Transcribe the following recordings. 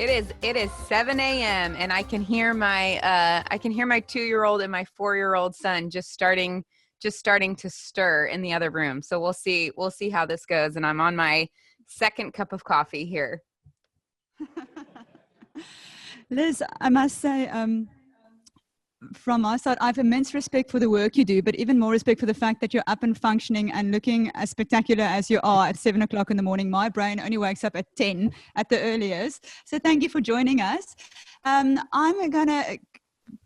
It is 7 a.m. and I can hear my 2-year-old and my 4-year-old son just starting to stir in the other room. So we'll see how this goes. And I'm on my second cup of coffee here. Liz, I must say, from my side, I have immense respect for the work you do, but even more respect for the fact that you're up and functioning and looking as spectacular as you are at 7 o'clock in the morning. My brain only wakes up at 10 at the earliest. So thank you for joining us. I'm going to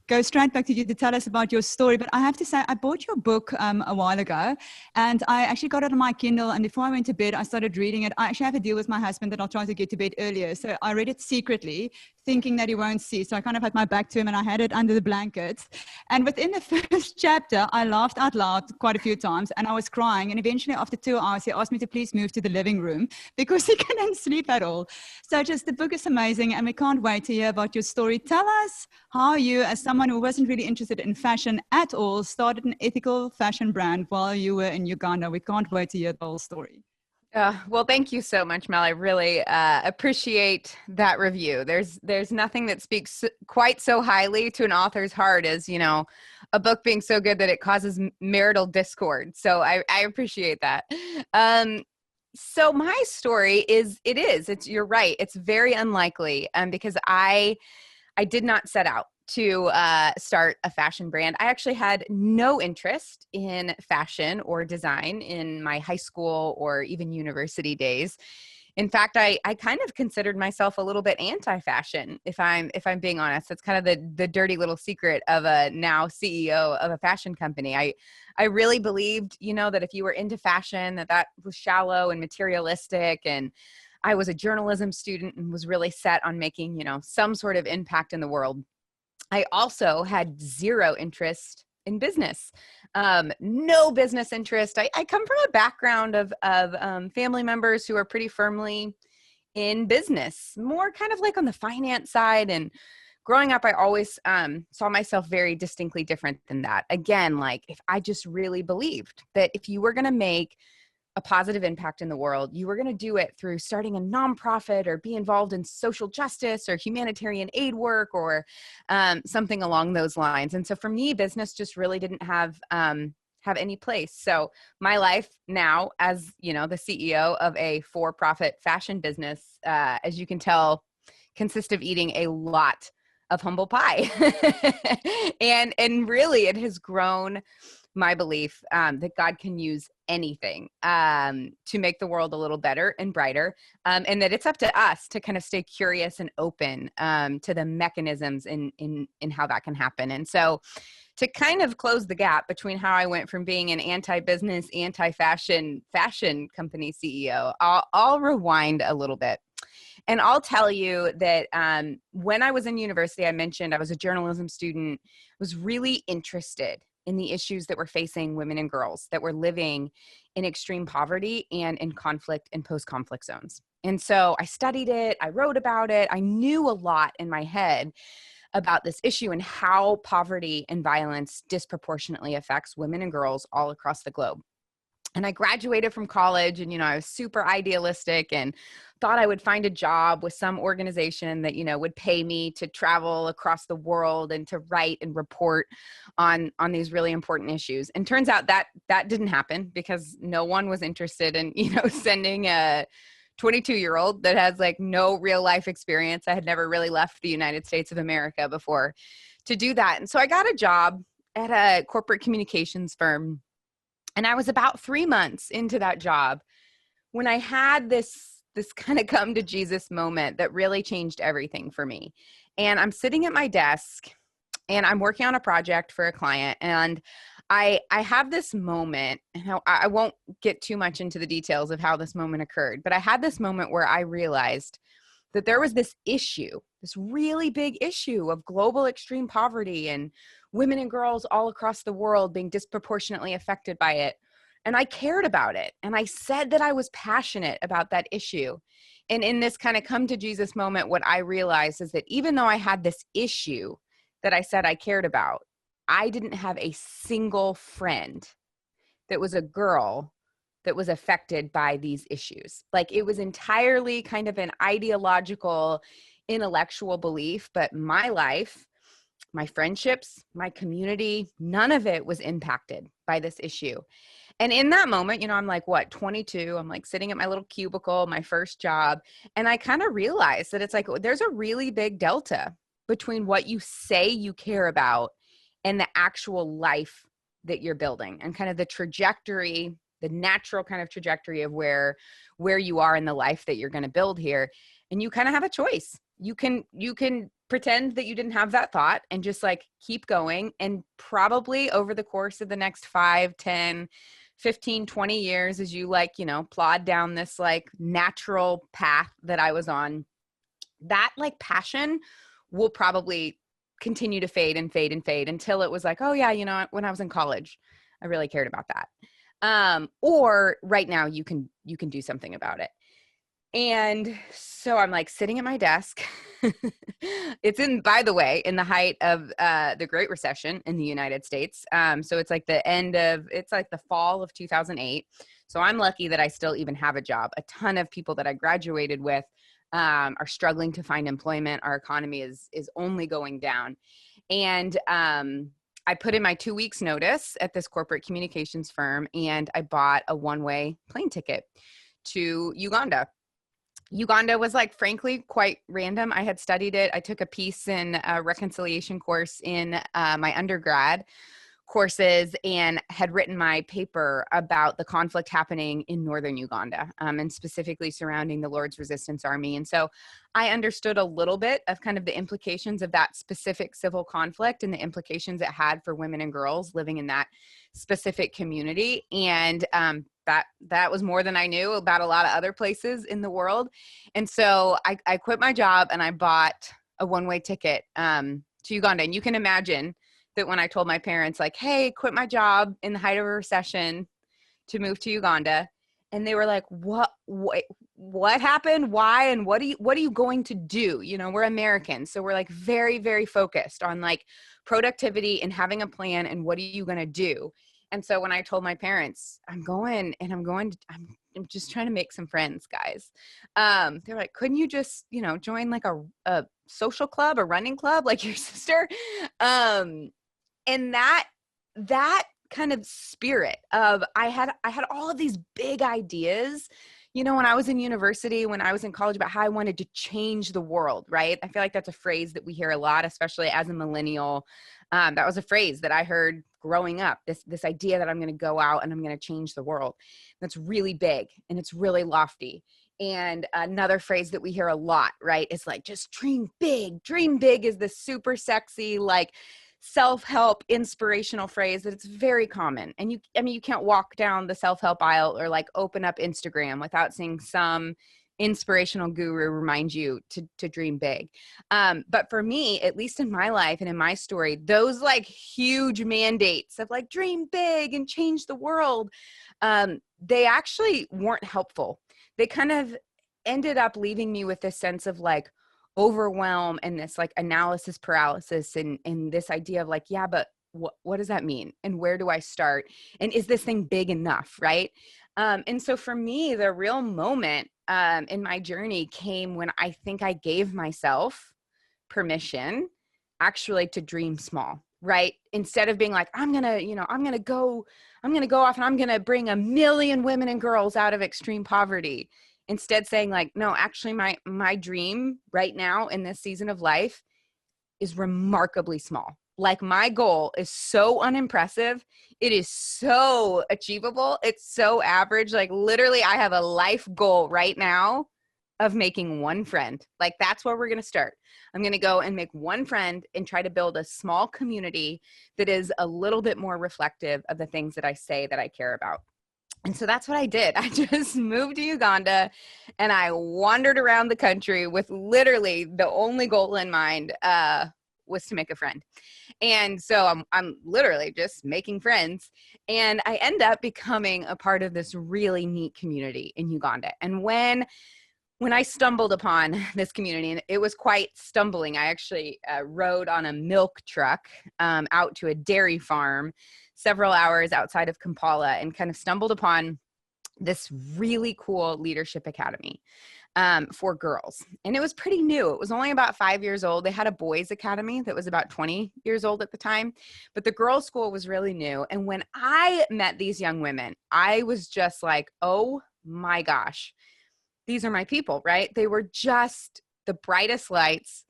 go straight back to you to tell us about your story. But I have to say, I bought your book a while ago, and I actually got it on my Kindle. And before I went to bed, I started reading it. I actually have a deal with my husband that I'll try to get to bed earlier. So I read it secretly, thinking that he won't see. So I kind of had my back to him, and I had it under the blankets. And within the first chapter, I laughed out loud quite a few times, and I was crying. And eventually, after 2 hours, he asked me to please move to the living room because he couldn't sleep at all. So just the book is amazing, and we can't wait to hear about your story. Tell us how you, as someone who wasn't really interested in fashion at all, started an ethical fashion brand while you were in Uganda. We can't wait to hear the whole story. Well, thank you so much, Mel. I really appreciate that review. There's nothing that speaks quite so highly to an author's heart as, a book being so good that it causes marital discord. So I appreciate that. So my story you're right. It's very unlikely because I did not set out to start a fashion brand. I actually had no interest in fashion or design in my high school or even university days. In fact, I kind of considered myself a little bit anti-fashion, if I'm being honest. That's kind of the dirty little secret of a now CEO of a fashion company. I really believed, that if you were into fashion, that was shallow and materialistic. And I was a journalism student and was really set on making, some sort of impact in the world. I also had zero interest in business, no business interest. I come from a background of family members who are pretty firmly in business, more kind of like on the finance side. And growing up, I always saw myself very distinctly different than that. Again, like if I just really believed that if you were going to make a positive impact in the world, you were going to do it through starting a nonprofit or be involved in social justice or humanitarian aid work or something along those lines. And so for me, business just really didn't have any place. So my life now as, the CEO of a for-profit fashion business, as you can tell, consists of eating a lot of humble pie. and really it has grown my belief that God can use anything to make the world a little better and brighter, and that it's up to us to kind of stay curious and open to the mechanisms in how that can happen. And so to kind of close the gap between how I went from being an anti-business, anti-fashion company CEO, I'll rewind a little bit. And I'll tell you that when I was in university, I mentioned I was a journalism student, was really interested in the issues that were facing women and girls that were living in extreme poverty and in conflict and post-conflict zones. And so I studied it, I wrote about it, I knew a lot in my head about this issue and how poverty and violence disproportionately affects women and girls all across the globe. And I graduated from college and, I was super idealistic and thought I would find a job with some organization that, would pay me to travel across the world and to write and report on these really important issues. And turns out that didn't happen because no one was interested in, sending a 22-year-old that has like no real life experience. I had never really left the United States of America before to do that. And so I got a job at a corporate communications firm. And I was about 3 months into that job when I had this kind of come to Jesus moment that really changed everything for me. And I'm sitting at my desk and I'm working on a project for a client. And I have this moment, and I won't get too much into the details of how this moment occurred, but I had this moment where I realized that there was this issue, this really big issue of global extreme poverty and women and girls all across the world being disproportionately affected by it. And I cared about it. And I said that I was passionate about that issue. And in this kind of come to Jesus moment, what I realized is that even though I had this issue that I said I cared about, I didn't have a single friend that was a girl that was affected by these issues. Like it was entirely kind of an ideological, intellectual belief, but my life, my friendships, my community, none of it was impacted by this issue. And in that moment, you know, I'm like, what, 22, I'm like sitting at my little cubicle, my first job. And I kind of realized that it's like, there's a really big delta between what you say you care about and the actual life that you're building, and kind of the trajectory, the natural kind of trajectory of where you are in the life that you're going to build here. And you kind of have a choice. You can pretend that you didn't have that thought and just like keep going. And probably over the course of the next 5, 10, 15, 20 years, as you like, you know, plod down this like natural path that I was on, that like passion will probably continue to fade and fade and fade until it was like, oh yeah, you know, when I was in college, I really cared about that. Or right now you can do something about it. And so I'm like sitting at my desk. It's in, by the way, in the height of the Great Recession in the United States. So it's like it's like the fall of 2008. So I'm lucky that I still even have a job. A ton of people that I graduated with are struggling to find employment. Our economy is only going down. And I put in my 2 weeks notice at this corporate communications firm, and I bought a one-way plane ticket to Uganda. Uganda was like, frankly, quite random. I had studied it. I took a peace and reconciliation course in my undergrad courses and had written my paper about the conflict happening in northern Uganda, and specifically surrounding the Lord's Resistance Army. And so I understood a little bit of kind of the implications of that specific civil conflict and the implications it had for women and girls living in that specific community. And that was more than I knew about a lot of other places in the world. And so I quit my job and I bought a one-way ticket to Uganda. And you can imagine that when I told my parents, like, hey, quit my job in the height of a recession to move to Uganda. And they were like, what happened? Why? And what are you going to do? You know, we're Americans. So we're like very, very focused on like productivity and having a plan and what are you going to do? And so when I told my parents, I'm just trying to make some friends, guys. They're like, couldn't you just, you know, join like a social club, a running club like your sister? And that kind of spirit of I had all of these big ideas, you know, when I was in university, when I was in college, about how I wanted to change the world, right? I feel like that's a phrase that we hear a lot, especially as a millennial. That was a phrase that I heard growing up, this idea that I'm going to go out and I'm going to change the world. That's really big and it's really lofty. And another phrase that we hear a lot, right, is like, just dream big. Dream big is the super sexy, like, self-help inspirational phrase that it's very common. And you can't walk down the self-help aisle or like open up Instagram without seeing some inspirational guru remind you to dream big. But for me, at least in my life and in my story, those like huge mandates of like dream big and change the world, they actually weren't helpful. They kind of ended up leaving me with this sense of like overwhelm and this like analysis paralysis and this idea of like, yeah, but what does that mean? And where do I start? And is this thing big enough? Right. And so for me, the real moment in my journey came when I think I gave myself permission actually to dream small, right? Instead of being like, I'm going to go off and I'm going to bring 1 million women and girls out of extreme poverty. Instead saying like, no, actually my dream right now in this season of life is remarkably small. Like my goal is so unimpressive. It is so achievable. It's so average. Like literally I have a life goal right now of making one friend. Like that's where we're going to start. I'm going to go and make one friend and try to build a small community that is a little bit more reflective of the things that I say that I care about. And so that's what I did. I just moved to Uganda and I wandered around the country with literally the only goal in mind was to make a friend. And so I'm literally just making friends. And I end up becoming a part of this really neat community in Uganda. And when I stumbled upon this community, and it was quite stumbling, I actually rode on a milk truck out to a dairy farm several hours outside of Kampala and kind of stumbled upon this really cool leadership academy for girls. And it was pretty new. It was only about 5 years old. They had a boys academy that was about 20 years old at the time, but the girls' school was really new. And when I met these young women, I was just like, oh my gosh, these are my people, right? They were just the brightest lights,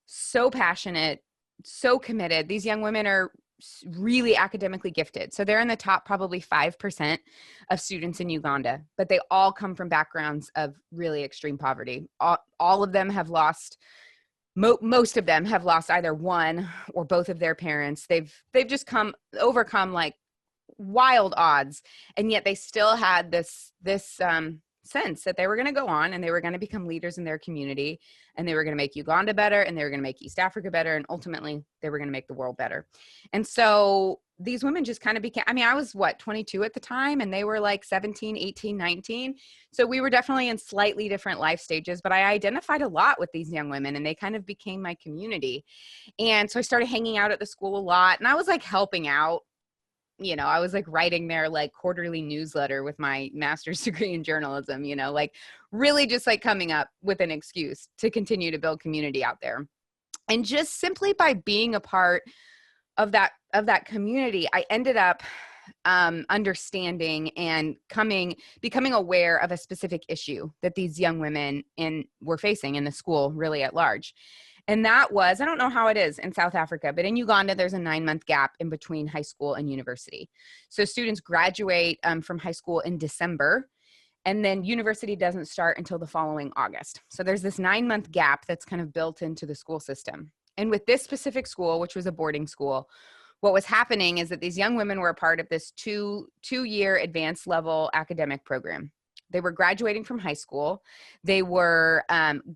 so passionate, so committed. These young women are really academically gifted. So they're in the top probably 5% of students in Uganda, but they all come from backgrounds of really extreme poverty. All of them have lost, most of them have lost either one or both of their parents. They've just overcome like wild odds, and yet they still had this sense that they were going to go on and they were going to become leaders in their community, and they were going to make Uganda better, and they were going to make East Africa better, and ultimately they were going to make the world better. And so these women just kind of became, I mean, I was 22 at the time, and they were like 17, 18, 19. So we were definitely in slightly different life stages, but I identified a lot with these young women, and they kind of became my community. And so I started hanging out at the school a lot, and I was like helping out. I was like writing their like quarterly newsletter with my master's degree in journalism, like really just like coming up with an excuse to continue to build community out there. And just simply by being a part of that community, I ended up understanding and becoming aware of a specific issue that these young women were facing in the school really at large. And that was, I don't know how it is in South Africa, but in Uganda, there's a 9-month gap in between high school and university. So students graduate from high school in December, and then university doesn't start until the following August. So there's this 9-month gap that's kind of built into the school system. And with this specific school, which was a boarding school, what was happening is that these young women were a part of this two-year advanced level academic program. They were graduating from high school. They were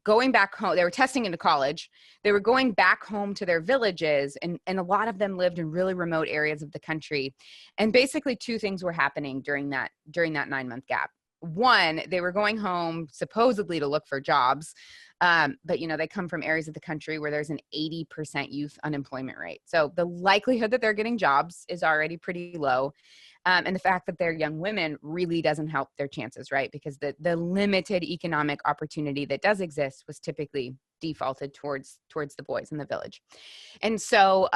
going back home. They were testing into college. They were going back home to their villages, and a lot of them lived in really remote areas of the country. And basically two things were happening during that 9-month gap. One, they were going home supposedly to look for jobs, but they come from areas of the country where there's an 80% youth unemployment rate. So the likelihood that they're getting jobs is already pretty low. And the fact that they're young women really doesn't help their chances, right? Because the limited economic opportunity that does exist was typically defaulted towards the boys in the village. And so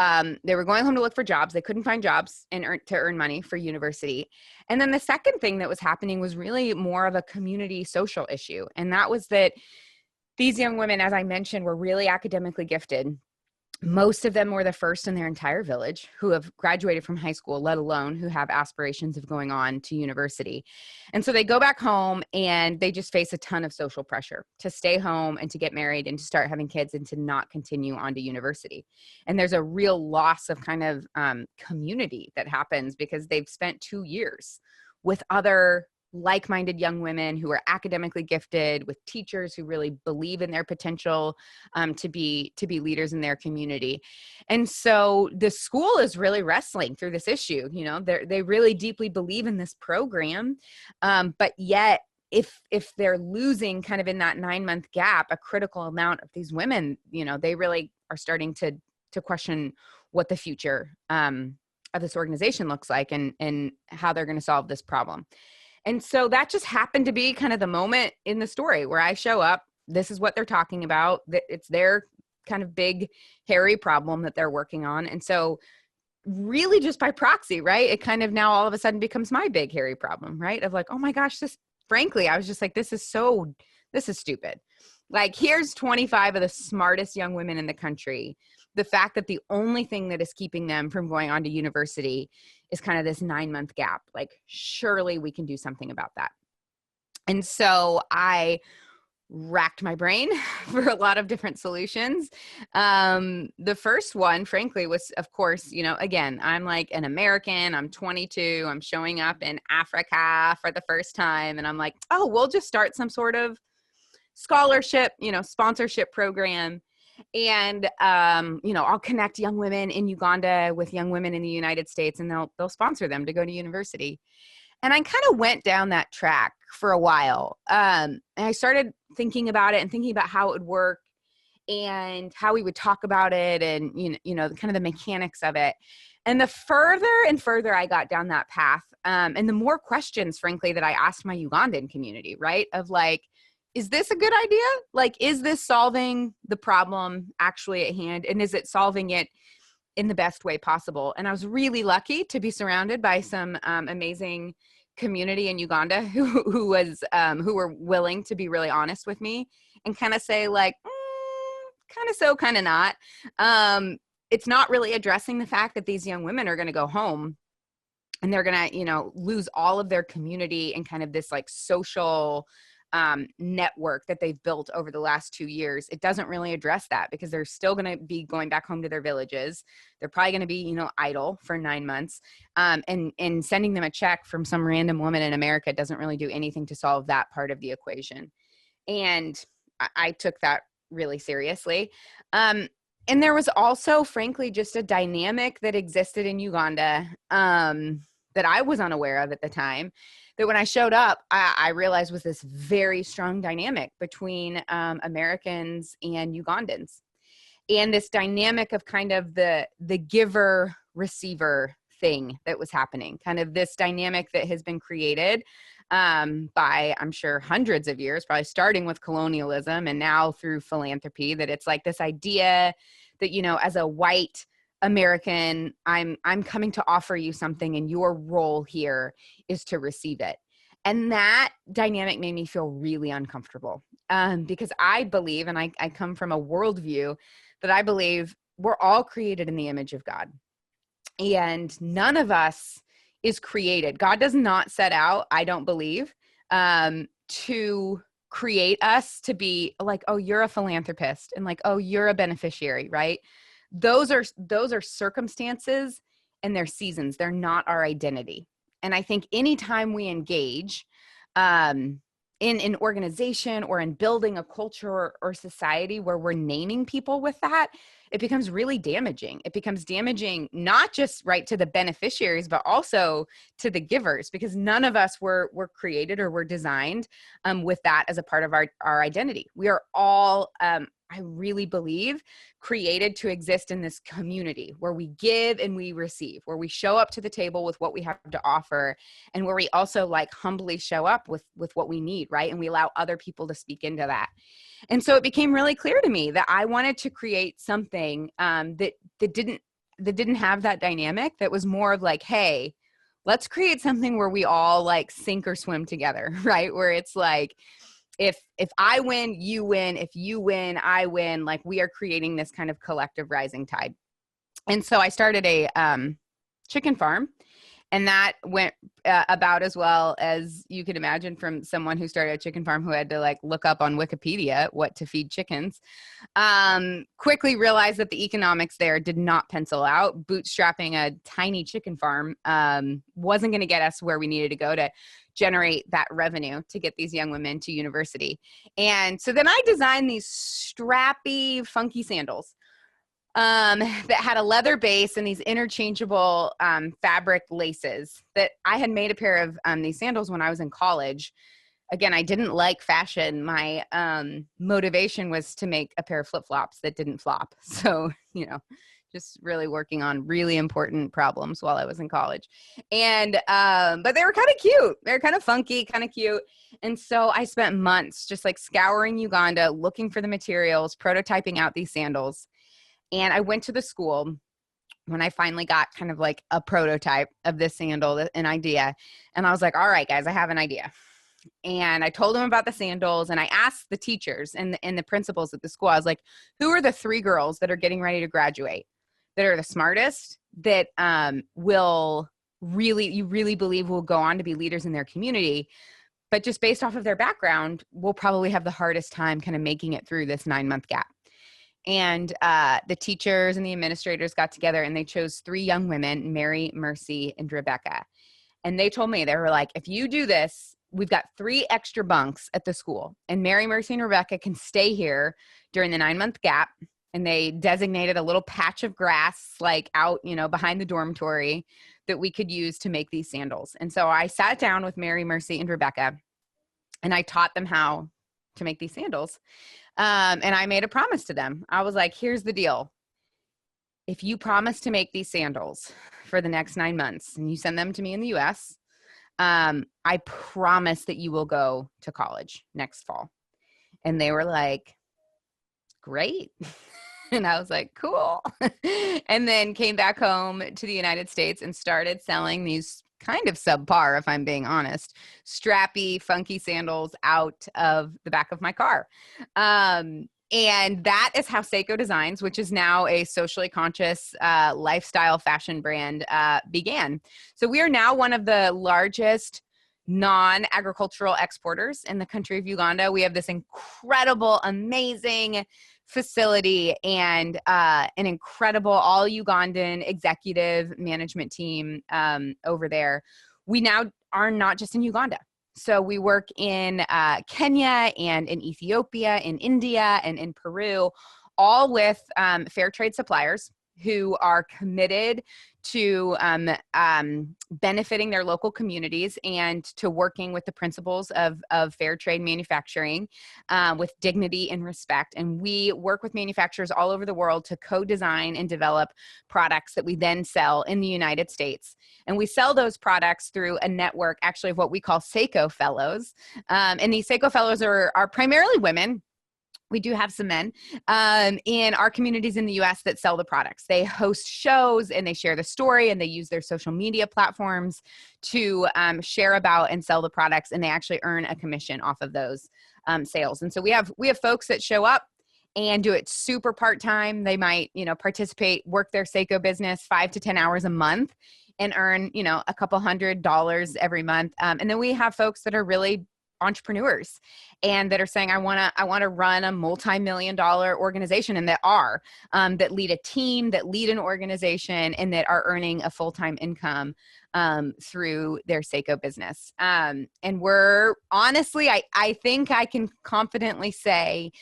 they were going home to look for jobs. They couldn't find jobs to earn money for university. And then the second thing that was happening was really more of a community social issue. And that was that these young women, as I mentioned, were really academically gifted. Most of them were the first in their entire village who have graduated from high school, let alone who have aspirations of going on to university. And so they go back home and they just face a ton of social pressure to stay home and to get married and to start having kids and to not continue on to university. And there's a real loss of kind of community that happens because they've spent 2 years with other like-minded young women who are academically gifted, with teachers who really believe in their potential to be leaders in their community. And so the school is really wrestling through this issue. They really deeply believe in this program, but yet if they're losing kind of in that 9-month gap a critical amount of these women, they really are starting to question what the future of this organization looks like and how they're going to solve this problem. And so that just happened to be kind of the moment in the story where I show up. This is what they're talking about. It's their kind of big, hairy problem that they're working on. And so really just by proxy, right? It kind of now all of a sudden becomes my big, hairy problem, right? Of like, oh my gosh, frankly, I was just like, this is stupid. Like, here's 25 of the smartest young women in the country. The fact that the only thing that is keeping them from going on to university is kind of this 9-month gap. Like, surely we can do something about that. And so I racked my brain for a lot of different solutions. The first one, frankly, was, of course, again, I'm like an American, I'm 22, I'm showing up in Africa for the first time. And I'm like, oh, we'll just start some sort of scholarship, sponsorship program. And, I'll connect young women in Uganda with young women in the United States, and they'll sponsor them to go to university. And I kind of went down that track for a while. And I started thinking about it and thinking about how it would work and how we would talk about it and, kind of the mechanics of it. And the further and further I got down that path, and the more questions, frankly, that I asked my Ugandan community, right? Of like, is this a good idea? Like, is this solving the problem actually at hand? And is it solving it in the best way possible? And I was really lucky to be surrounded by some amazing community in Uganda who were willing to be really honest with me and kind of say like, kind of so, kind of not. It's not really addressing the fact that these young women are going to go home and they're going to, you know, lose all of their community and kind of this like social network that they've built over the last 2 years. It doesn't really address that because they're still going to be going back home to their villages. They're probably going to be, you know, idle for 9 months. And sending them a check from some random woman in America doesn't really do anything to solve that part of the equation. And I took that really seriously. And there was also, frankly, just a dynamic that existed in Uganda that I was unaware of at the time, that when I showed up, I realized was this very strong dynamic between Americans and Ugandans. And this dynamic of kind of the giver-receiver thing that was happening, kind of this dynamic that has been created by, I'm sure, hundreds of years, probably starting with colonialism and now through philanthropy, that it's like this idea that, you know, as a white American, I'm coming to offer you something and your role here is to receive it. And that dynamic made me feel really uncomfortable because I believe, and I come from a worldview that I believe we're all created in the image of God. And none of us is created. God does not set out, I don't believe, to create us to be like, oh, you're a philanthropist, and like, oh, you're a beneficiary, right? Those are circumstances and they're seasons. They're not our identity. And I think anytime we engage in an organization or in building a culture or society where we're naming people with that, it becomes really damaging. It becomes damaging not just right to the beneficiaries, but also to the givers, because none of us were created or were designed with that as a part of our identity. We are all, I really believe, created to exist in this community where we give and we receive, where we show up to the table with what we have to offer, and where we also like humbly show up with what we need, right? And we allow other people to speak into that. And so it became really clear to me that I wanted to create something that didn't have that dynamic, that was more of like, hey, let's create something where we all like sink or swim together, right? Where it's like, if I win, you win. If you win, I win. Like, we are creating this kind of collective rising tide. And so I started a chicken farm, and that went about as well as you could imagine from someone who started a chicken farm who had to like look up on Wikipedia what to feed chickens. Quickly realized that the economics there did not pencil out. Bootstrapping a tiny chicken farm wasn't going to get us where we needed to go to generate that revenue to get these young women to university. And so then I designed these strappy, funky sandals that had a leather base and these interchangeable fabric laces. That I had made a pair of these sandals when I was in college. Again, I didn't like fashion. My motivation was to make a pair of flip-flops that didn't flop. So, you know, just really working on really important problems while I was in college. And, but they were kind of cute. They were kind of funky, kind of cute. And so I spent months just like scouring Uganda, looking for the materials, prototyping out these sandals. And I went to the school when I finally got kind of like a prototype of this sandal, an idea. And I was like, all right, guys, I have an idea. And I told them about the sandals, and I asked the teachers and the principals at the school, I was like, who are the 3 girls that are getting ready to graduate, that are the smartest, that you really believe will go on to be leaders in their community, but just based off of their background, will probably have the hardest time kind of making it through this 9-month gap. And the teachers and the administrators got together and they chose 3 young women, Mary, Mercy, and Rebecca. And they told me, they were like, if you do this, we've got 3 extra bunks at the school, and Mary, Mercy, and Rebecca can stay here during the 9-month gap. And they designated a little patch of grass, like out, you know, behind the dormitory, that we could use to make these sandals. And so I sat down with Mary, Mercy, and Rebecca, and I taught them how to make these sandals. And I made a promise to them. I was like, here's the deal. If you promise to make these sandals for the next 9 months and you send them to me in the US, I promise that you will go to college next fall. And they were like, great. And I was like, cool. And then came back home to the United States and started selling these kind of subpar, if I'm being honest, strappy, funky sandals out of the back of my car. And that is how Seiko Designs, which is now a socially conscious lifestyle fashion brand, began. So we are now one of the largest non-agricultural exporters in the country of Uganda. We have this incredible, amazing facility and an incredible all Ugandan executive management team over there. We now are not just in Uganda. So we work in Kenya and in Ethiopia, in India, and in Peru, all with fair trade suppliers who are committed to benefiting their local communities and to working with the principles of fair trade manufacturing with dignity and respect. And we work with manufacturers all over the world to co-design and develop products that we then sell in the United States. And we sell those products through a network, actually, of what we call Seiko Fellows. And these Seiko Fellows are primarily women. We do have some men in our communities in the US that sell the products. They host shows and they share the story and they use their social media platforms to share about and sell the products, and they actually earn a commission off of those sales. And so we have folks that show up and do it super part-time. They might, participate, work their Seiko business 5 to 10 hours a month and earn, a couple $100 every month. And then we have folks that are really entrepreneurs and that are saying, I want to run a multi-million-dollar organization, and that that lead a team, that lead an organization, and that are earning a full-time income through their Seiko business. And we're honestly, I think I can confidently say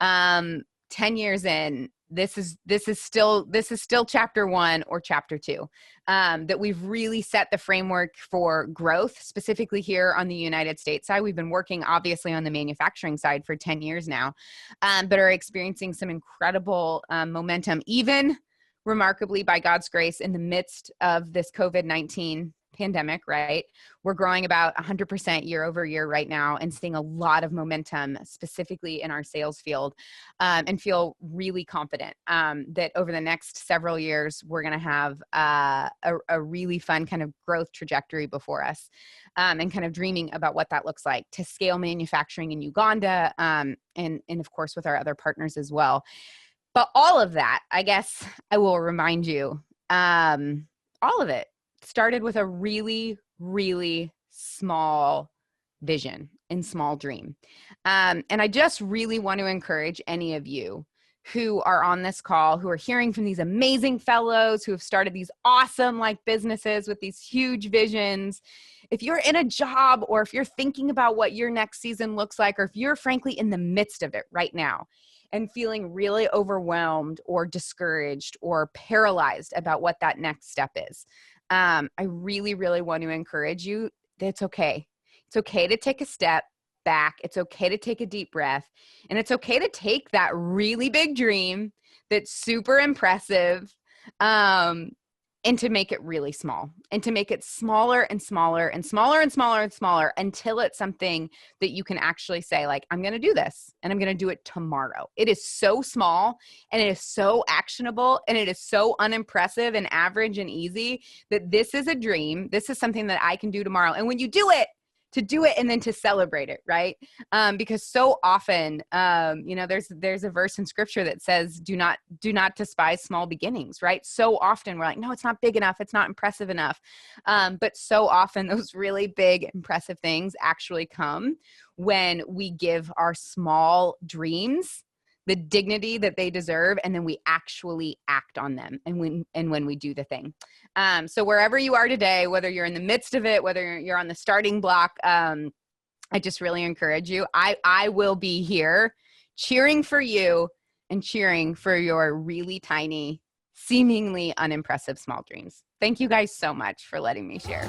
10 years in, this is still chapter 1 or chapter 2, that we've really set the framework for growth, specifically here on the United States side. We've been working obviously on the manufacturing side for 10 years now, but are experiencing some incredible momentum, even remarkably by God's grace in the midst of this COVID-19 pandemic, right? We're growing about 100% year over year right now and seeing a lot of momentum specifically in our sales field, and feel really confident that over the next several years, we're going to have a really fun kind of growth trajectory before us, and kind of dreaming about what that looks like to scale manufacturing in Uganda, and of course with our other partners as well. But all of that, I guess I will remind you, all of it started with a really, really small vision and small dream. And I just really want to encourage any of you who are on this call, who are hearing from these amazing fellows who have started these awesome businesses with these huge visions. If you're in a job, or if you're thinking about what your next season looks like, or if you're frankly in the midst of it right now and feeling really overwhelmed or discouraged or paralyzed about what that next step is, I really, really want to encourage you that it's okay. It's okay to take a step back. It's okay to take a deep breath. And it's okay to take that really big dream that's super impressive, and to make it really small, and to make it smaller and smaller and smaller and smaller and smaller until it's something that you can actually say, I'm going to do this, and I'm going to do it tomorrow. It is so small, and it is so actionable, and it is so unimpressive and average and easy that this is a dream. This is something that I can do tomorrow. And when you do it, to do it and then to celebrate it, right? Because so often, there's a verse in scripture that says, do not despise small beginnings, right? So often we're like, no, it's not big enough. It's not impressive enough. But so often those really big, impressive things actually come when we give our small dreams the dignity that they deserve, and then we actually act on them, and when we do the thing. So wherever you are today, whether you're in the midst of it, whether you're on the starting block, I just really encourage you. I will be here cheering for you and cheering for your really tiny, seemingly unimpressive small dreams. Thank you guys so much for letting me share.